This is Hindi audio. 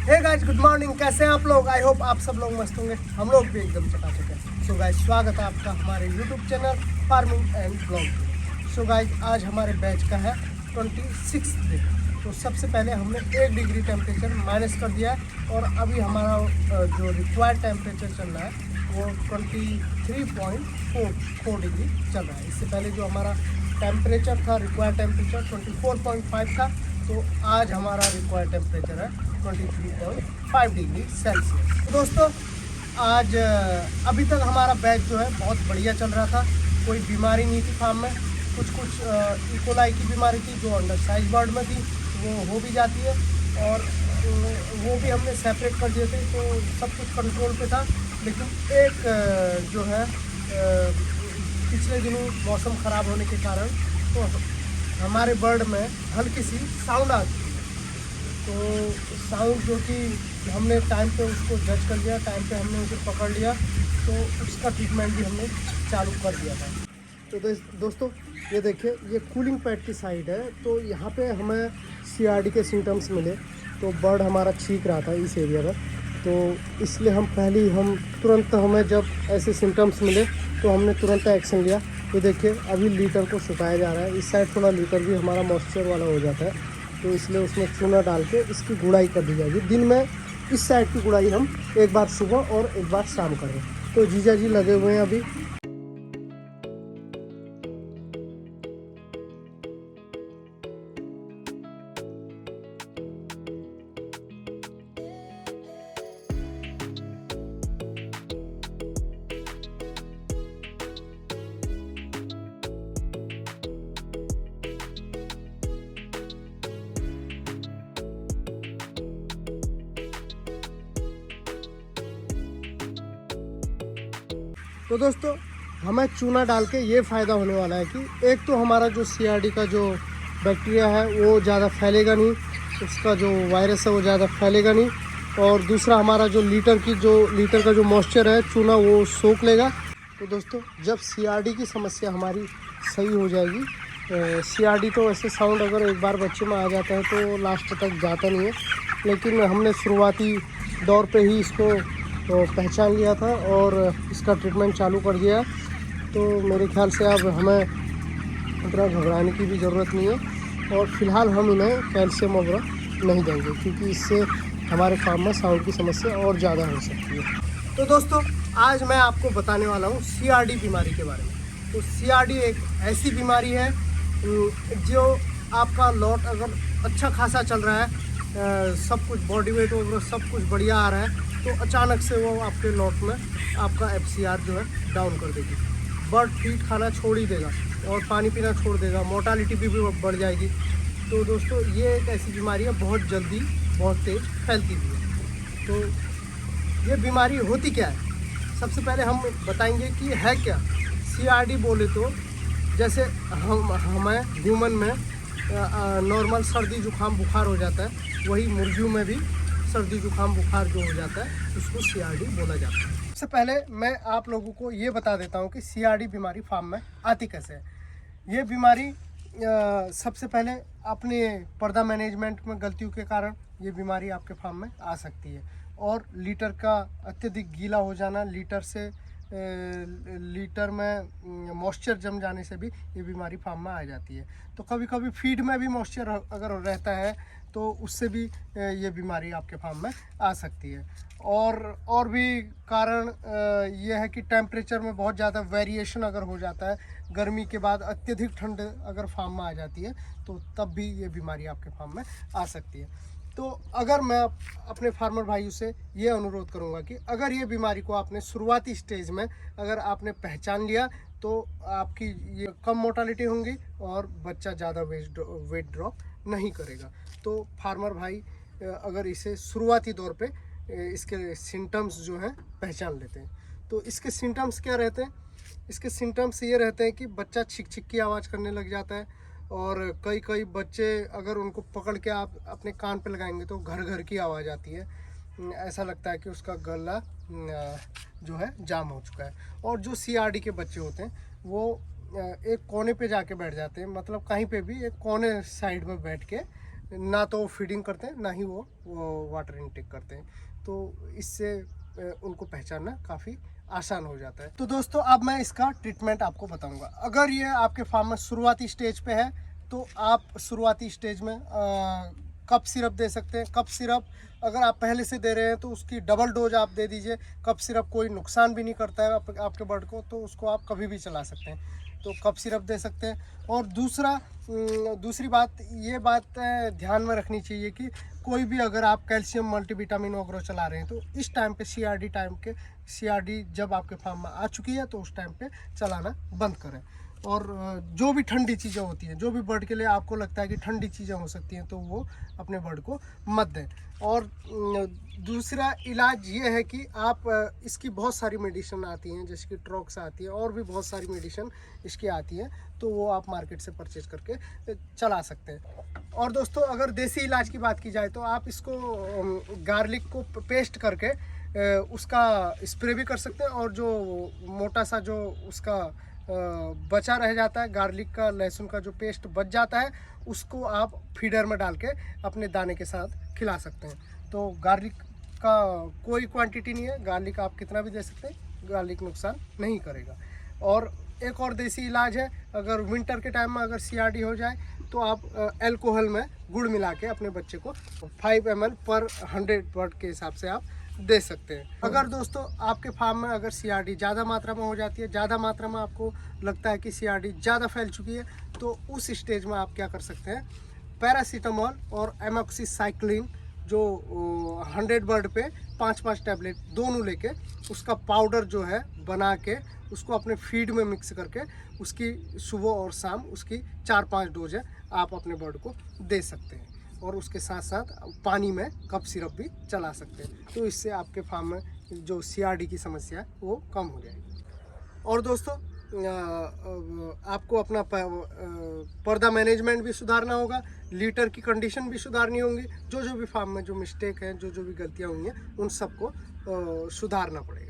Hey guys, good morning. कैसे हैं आप लोग? आई होप आप सब लोग मस्त होंगे। हम लोग भी एकदम चकाचक हैं। सो गाइस, स्वागत है आपका हमारे YouTube channel farming and blog. So guys, आज हमारे बैच का है 26 डे। तो सबसे पहले हमने 1 डिग्री टेम्परेचर माइनस कर दिया है और अभी हमारा जो रिक्वायर्ड टेम्परेचर चल रहा है वो 23.4 डिग्री चल रहा है। इससे पहले जो हमारा टेम्परेचर था, रिक्वायर्ड टेम्परेचर 24.5 था, तो आज हमारा रिक्वायर्ड टेम्परेचर है 23.5 डिग्री सेल्सियस। तो दोस्तों, आज अभी तक हमारा बैच जो है बहुत बढ़िया चल रहा था। कोई बीमारी नहीं थी फार्म में। कुछ इकोलाई की बीमारी थी जो अंडर साइज बर्ड में थी, वो हो भी जाती है और वो भी हमने सेपरेट कर दिए थे, तो सब कुछ कंट्रोल पे था। लेकिन एक जो है पिछले दिनों मौसम ख़राब होने के कारण तो हमारे बर्ड में हल्की सी साउंड आती है। तो साउंड जो कि हमने टाइम पे उसको जज कर लिया, टाइम पे हमने उसे पकड़ लिया, तो उसका ट्रीटमेंट भी हमने चालू कर दिया था। तो दोस्तों, ये देखिए, ये कूलिंग पैड की साइड है। तो यहाँ पे हमें सीआरडी के सिम्टम्स मिले, तो बर्ड हमारा छींक रहा था इस एरिया में। तो इसलिए हम तुरंत हमें जब ऐसे सिम्टम्स मिले तो हमने तुरंत एक्शन लिया। तो देखिए, अभी लीटर को सुखाया जा रहा है। इस साइड थोड़ा लीटर भी हमारा मॉइस्चर वाला हो जाता है, तो इसलिए उसमें चूना डाल के इसकी गुड़ाई कर दी जाएगी। दिन में इस साइड की गुड़ाई हम एक बार सुबह और एक बार शाम करें। तो जीजा जी लगे हुए हैं अभी। तो दोस्तों, हमें चूना डाल के ये फ़ायदा होने वाला है कि एक तो हमारा जो सीआरडी का जो बैक्टीरिया है वो ज़्यादा फैलेगा नहीं, उसका जो वायरस है वो ज़्यादा फैलेगा नहीं, और दूसरा हमारा जो लीटर का जो मॉइस्चर है चूना वो सोख लेगा। तो दोस्तों, जब सीआरडी की समस्या हमारी सही हो जाएगी, सीआरडी तो वैसे साउंड अगर एक बार बच्चे में आ जाता है तो लास्ट तक जाता नहीं है, लेकिन हमने शुरुआती दौर पे ही इसको तो पहचान लिया था और इसका ट्रीटमेंट चालू कर दिया। तो मेरे ख्याल से अब हमें इतना घबराने की भी ज़रूरत नहीं है, और फ़िलहाल हम इन्हें कैल्शियम वगैरह नहीं देंगे, क्योंकि इससे हमारे फार्म में साउंड की समस्या और ज़्यादा हो सकती है। तो दोस्तों, आज मैं आपको बताने वाला हूँ सीआरडी बीमारी के बारे में। तो सीआरडी एक ऐसी बीमारी है जो आपका लॉट अगर अच्छा खासा चल रहा है, सब कुछ बॉडी वेट वगैरह सब कुछ बढ़िया आ रहा है, तो अचानक से वो आपके लॉट में आपका एफसीआर जो है डाउन कर देगी। बर्ड फीड खाना छोड़ ही देगा और पानी पीना छोड़ देगा, मोर्टालिटी भी बढ़ जाएगी। तो दोस्तों, ये एक ऐसी बीमारी है, बहुत जल्दी बहुत तेज़ फैलती भी है। तो ये बीमारी होती क्या है, सबसे पहले हम बताएंगे कि है क्या। सीआरडी बोले तो जैसे हमें ह्यूमन में नॉर्मल सर्दी जुकाम बुखार हो जाता है, वही मुर्गियों में भी सर्दी जुकाम बुखार जो हो जाता है उसको सीआरडी बोला जाता है। सबसे पहले मैं आप लोगों को ये बता देता हूँ कि सीआरडी बीमारी फार्म में आती कैसे है। ये बीमारी सबसे पहले अपने पर्दा मैनेजमेंट में गलतियों के कारण ये बीमारी आपके फार्म में आ सकती है, और लीटर का अत्यधिक गीला हो जाना, लीटर में मॉइस्चर जम जाने से भी ये बीमारी फार्म में आ जाती है। तो कभी कभी फीड में भी मॉइस्चर अगर रहता है तो उससे भी ये बीमारी आपके फार्म में आ सकती है। और भी कारण ये है कि टेम्परेचर में बहुत ज़्यादा वेरिएशन अगर हो जाता है, गर्मी के बाद अत्यधिक ठंड अगर फार्म में आ जाती है, तो तब भी ये बीमारी आपके फार्म में आ सकती है। तो अगर मैं अपने फार्मर भाइयों से ये अनुरोध करूंगा कि अगर ये बीमारी को आपने शुरुआती स्टेज में अगर आपने पहचान लिया, तो आपकी ये कम मोर्टालिटी होंगी और बच्चा ज़्यादा वेट ड्रॉप नहीं करेगा। तो फार्मर भाई अगर इसे शुरुआती दौर पे इसके सिम्टम्स जो हैं पहचान लेते हैं, तो इसके सिम्टम्स क्या रहते हैं? इसके सिम्टम्स ये रहते हैं कि बच्चा छिक छिक की आवाज़ करने लग जाता है, और कई बच्चे अगर उनको पकड़ के आप अपने कान पे लगाएंगे तो घर घर की आवाज़ आती है। ऐसा लगता है कि उसका गला जो है जाम हो चुका है। और जो सीआरडी के बच्चे होते हैं वो एक कोने पे जाके बैठ जाते हैं, मतलब कहीं पे भी एक कोने साइड में बैठ के ना तो फीडिंग करते हैं ना ही वो वाटर इनटेक करते हैं, तो इससे उनको पहचानना काफ़ी आसान हो जाता है। तो दोस्तों अब मैं इसका ट्रीटमेंट आपको बताऊंगा। अगर ये आपके फार्म में शुरुआती स्टेज पे है तो आप शुरुआती स्टेज में कप सिरप दे सकते हैं। कप सिरप अगर आप पहले से दे रहे हैं तो उसकी डबल डोज आप दे दीजिए। कप सिरप कोई नुकसान भी नहीं करता है आपके बर्ड को, तो उसको आप कभी भी चला सकते हैं, तो कप सिरप दे सकते हैं। और दूसरी बात ये बात ध्यान में रखनी चाहिए कि कोई भी अगर आप कैल्शियम मल्टीविटामिन वगैरह चला रहे हैं तो इस टाइम पे सीआरडी जब आपके फार्म में आ चुकी है तो उस टाइम पे चलाना बंद करें। और जो भी ठंडी चीज़ें होती हैं, जो भी बर्ड के लिए आपको लगता है कि ठंडी चीज़ें हो सकती हैं, तो वो अपने बर्ड को मत दें। और दूसरा इलाज ये है कि आप इसकी बहुत सारी मेडिसिन आती हैं, जैसे कि ट्रॉक्स आती है और भी बहुत सारी मेडिसिन इसकी आती हैं, तो वो आप मार्केट से परचेज करके चला सकते हैं। और दोस्तों अगर देसी इलाज की बात की जाए तो आप इसको गार्लिक को पेस्ट करके उसका स्प्रे भी कर सकते हैं, और जो मोटा सा जो उसका बचा रह जाता है गार्लिक का, लहसुन का जो पेस्ट बच जाता है, उसको आप फीडर में डाल के अपने दाने के साथ खिला सकते हैं। तो गार्लिक का कोई क्वांटिटी नहीं है, गार्लिक आप कितना भी दे सकते हैं, गार्लिक नुकसान नहीं करेगा। और एक और देसी इलाज है, अगर विंटर के टाइम में अगर सीआरडी हो जाए तो आप अल्कोहल में गुड़ मिला के अपने बच्चे को 5 ml पर 100 बर्ड के हिसाब से आप दे सकते हैं। अगर दोस्तों आपके फार्म में अगर सीआरडी ज़्यादा मात्रा में हो जाती है, ज़्यादा मात्रा में आपको लगता है कि सीआरडी ज़्यादा फैल चुकी है, तो उस स्टेज में आप क्या कर सकते हैं, पैरासीटामोल और एमॉक्सिसाइक्लिन जो 100 बर्ड पे 5-5 टैबलेट दोनों लेके उसका पाउडर जो है बना के उसको अपने फीड में मिक्स करके उसकी सुबह और शाम उसकी 4-5 डोज है आप अपने बर्ड को दे सकते हैं। और उसके साथ साथ पानी में कप सिरप भी चला सकते हैं, तो इससे आपके फार्म में जो सीआरडी की समस्या है वो कम हो जाएगी। और दोस्तों आपको अपना पर्दा मैनेजमेंट भी सुधारना होगा, लीटर की कंडीशन भी सुधारनी होंगी, जो भी फार्म में जो मिस्टेक है, जो भी गलतियां हुई हैं उन सबको सुधारना पड़ेगा।